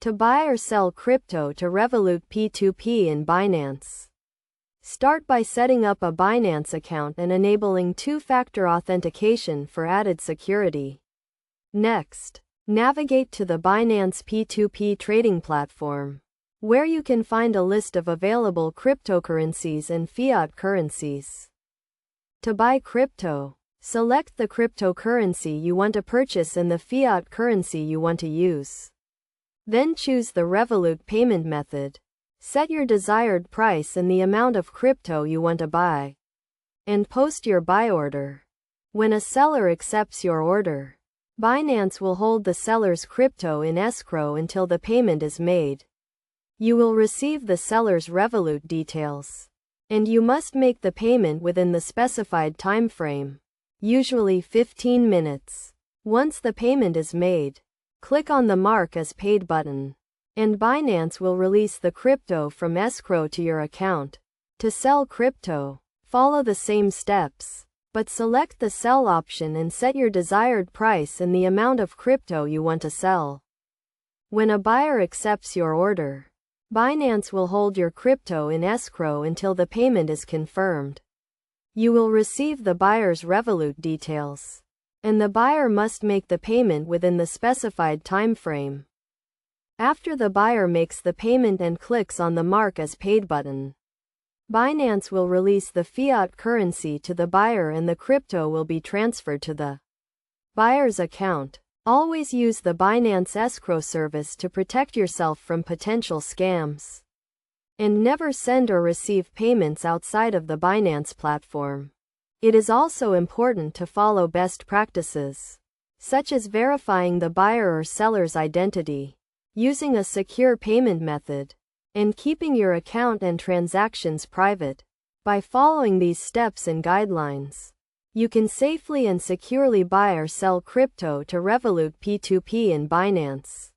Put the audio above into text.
To buy or sell crypto to Revolut P2P and Binance. Start by setting up a Binance account and enabling two-factor authentication for added security. Next, navigate to the Binance P2P trading platform, where you can find a list of available cryptocurrencies and fiat currencies. To buy crypto, select the cryptocurrency you want to purchase and the fiat currency you want to use. Then choose the Revolut payment method. Set your desired price and the amount of crypto you want to buy, and post your buy order. When a seller accepts your order, Binance will hold the seller's crypto in escrow until the payment is made. You will receive the seller's Revolut details, and you must make the payment within the specified time frame, usually 15 minutes. Once the payment is made, click on the Mark as Paid button, and Binance will release the crypto from escrow to your account. To sell crypto, follow the same steps, but select the sell option and set your desired price and the amount of crypto you want to sell. When a buyer accepts your order, Binance will hold your crypto in escrow until the payment is confirmed. You will receive the buyer's Revolut details, and the buyer must make the payment within the specified time frame. After the buyer makes the payment and clicks on the Mark as Paid button, Binance will release the fiat currency to the buyer and the crypto will be transferred to the buyer's account. Always use the Binance escrow service to protect yourself from potential scams. And never send or receive payments outside of the Binance platform. It is also important to follow best practices, such as verifying the buyer or seller's identity, using a secure payment method, and keeping your account and transactions private. By following these steps and guidelines, you can safely and securely buy or sell crypto to Revolut P2P and Binance.